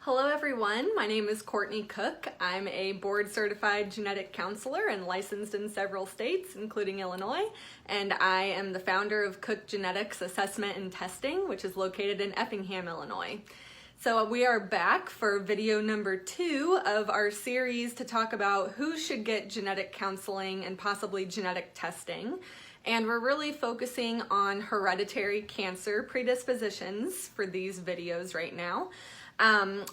Hello everyone, my name is Courtney Cook. I'm a board-certified genetic counselor and licensed in several states, including Illinois, and I am the founder of Cook Genetics Assessment and Testing, which is located in Effingham, Illinois. So we are back for video number 2 of our series to talk about who should get genetic counseling and possibly genetic testing. And we're really focusing on hereditary cancer predispositions for these videos right now.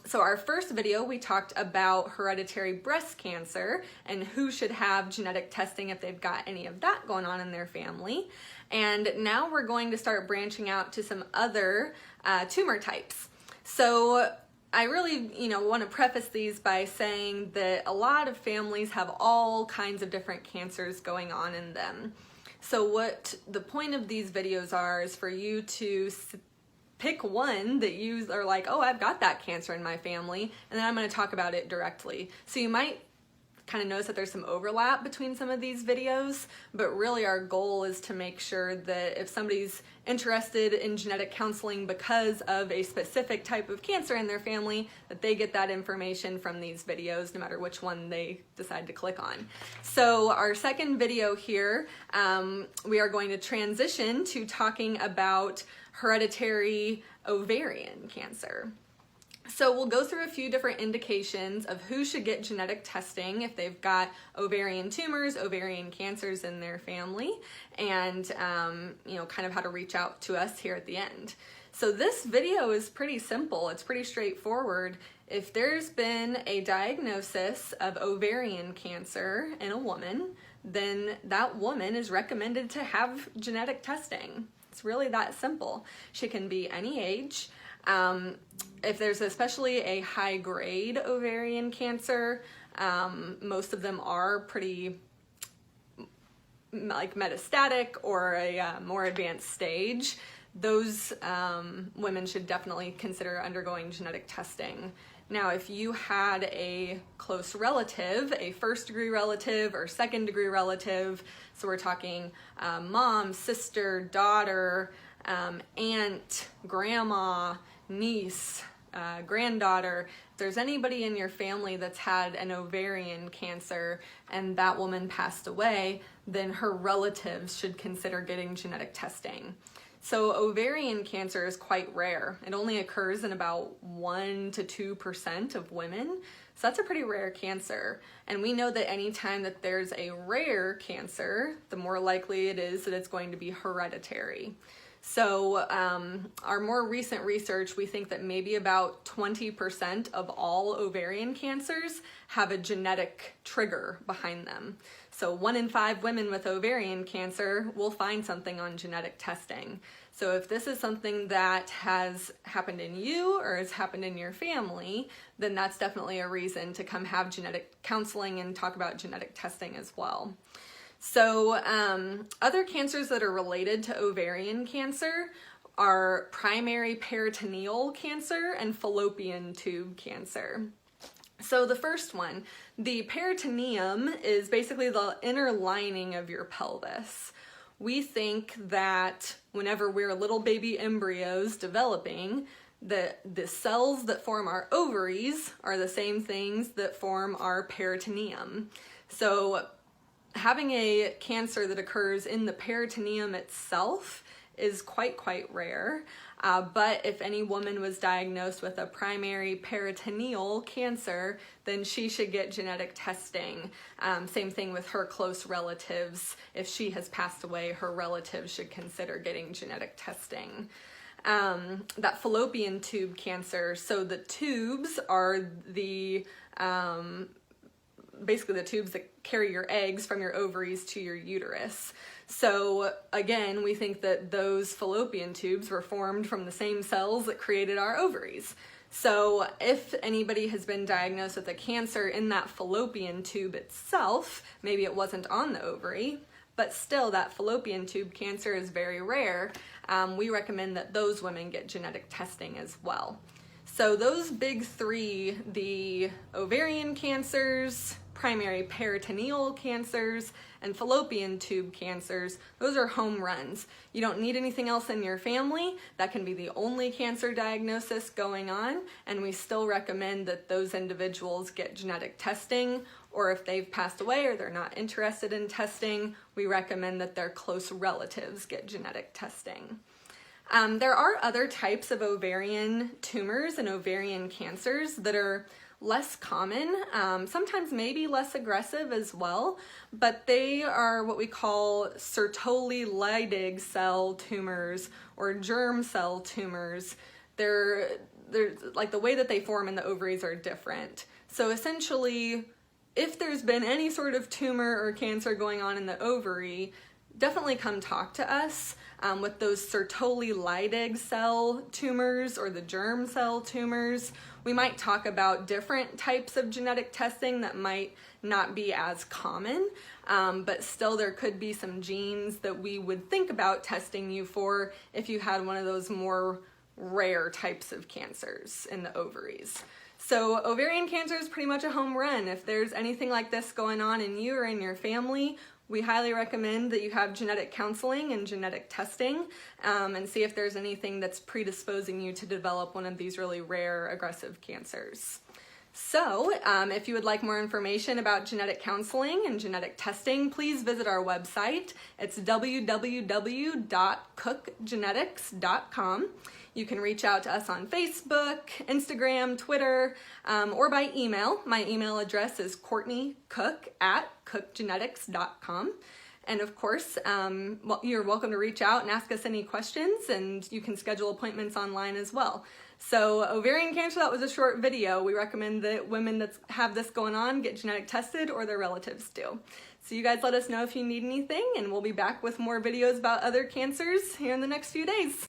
So our first video, we talked about hereditary breast cancer and who should have genetic testing if they've got any of that going on in their family. And now we're going to start branching out to some other tumor types. So I really, want to preface these by saying that a lot of families have all kinds of different cancers going on in them. So what the point of these videos are is for you to pick one that you are like, oh, I've got that cancer in my family, and then I'm going to talk about it directly. So you might kind of notice that there's some overlap between some of these videos, but really our goal is to make sure that if somebody's interested in genetic counseling because of a specific type of cancer in their family, that they get that information from these videos, no matter which one they decide to click on. So our second video here, we are going to transition to talking about hereditary ovarian cancer. So we'll go through a few different indications of who should get genetic testing if they've got ovarian tumors, ovarian cancers in their family, and kind of how to reach out to us here at the end. So this video is pretty simple. It's pretty straightforward. If there's been a diagnosis of ovarian cancer in a woman, then that woman is recommended to have genetic testing. It's really that simple. She can be any age. If there's especially a high-grade ovarian cancer, most of them are pretty like metastatic or a more advanced stage. Those women should definitely consider undergoing genetic testing. Now, if you had a close relative, a first-degree relative or second-degree relative, so we're talking mom, sister, daughter, aunt, grandma, niece, granddaughter, if there's anybody in your family that's had an ovarian cancer and that woman passed away, then her relatives should consider getting genetic testing. So ovarian cancer is quite rare. It only occurs in about 1 to 2% of women. So that's a pretty rare cancer. And we know that anytime that there's a rare cancer, the more likely it is that it's going to be hereditary. So our more recent research, we think that maybe about 20% of all ovarian cancers have a genetic trigger behind them. So 1 in 5 women with ovarian cancer will find something on genetic testing. So if this is something that has happened in you or has happened in your family, then that's definitely a reason to come have genetic counseling and talk about genetic testing as well. So other cancers that are related to ovarian cancer are primary peritoneal cancer and fallopian tube cancer. So the first one, the peritoneum is basically the inner lining of your pelvis. We think that whenever we're little baby embryos developing, the cells that form our ovaries are the same things that form our peritoneum. So having a cancer that occurs in the peritoneum itself is quite rare. But if any woman was diagnosed with a primary peritoneal cancer, then she should get genetic testing. Same thing with her close relatives. If she has passed away, her relatives should consider getting genetic testing. That fallopian tube cancer, so the tubes are the basically the tubes that carry your eggs from your ovaries to your uterus. So again, we think that those fallopian tubes were formed from the same cells that created our ovaries. So if anybody has been diagnosed with a cancer in that fallopian tube itself, maybe it wasn't on the ovary, but still that fallopian tube cancer is very rare, we recommend that those women get genetic testing as well. So those big three, the ovarian cancers, primary peritoneal cancers and fallopian tube cancers, those are home runs. You don't need anything else in your family. That can be the only cancer diagnosis going on, and we still recommend that those individuals get genetic testing, or if they've passed away or they're not interested in testing, we recommend that their close relatives get genetic testing. There are other types of ovarian tumors and ovarian cancers that are less common, sometimes maybe less aggressive as well, but they are what we call Sertoli-Leydig cell tumors or germ cell tumors. They're like the way that they form in the ovaries are different. So essentially, if there's been any sort of tumor or cancer going on in the ovary, definitely come talk to us. With those Sertoli-Leydig cell tumors or the germ cell tumors, we might talk about different types of genetic testing that might not be as common, but still there could be some genes that we would think about testing you for if you had one of those more rare types of cancers in the ovaries. So ovarian cancer is pretty much a home run. If there's anything like this going on in you or in your family, we highly recommend that you have genetic counseling and genetic testing and see if there's anything that's predisposing you to develop one of these really rare aggressive cancers. So if you would like more information about genetic counseling and genetic testing, please visit our website. It's www.cookgenetics.com. You can reach out to us on Facebook, Instagram, Twitter, or by email. My email address is courtneycook@cookgenetics.com. And of course, you're welcome to reach out and ask us any questions, and you can schedule appointments online as well. So ovarian cancer, that was a short video. We recommend that women that have this going on get genetic tested or their relatives do. So you guys let us know if you need anything, and we'll be back with more videos about other cancers here in the next few days.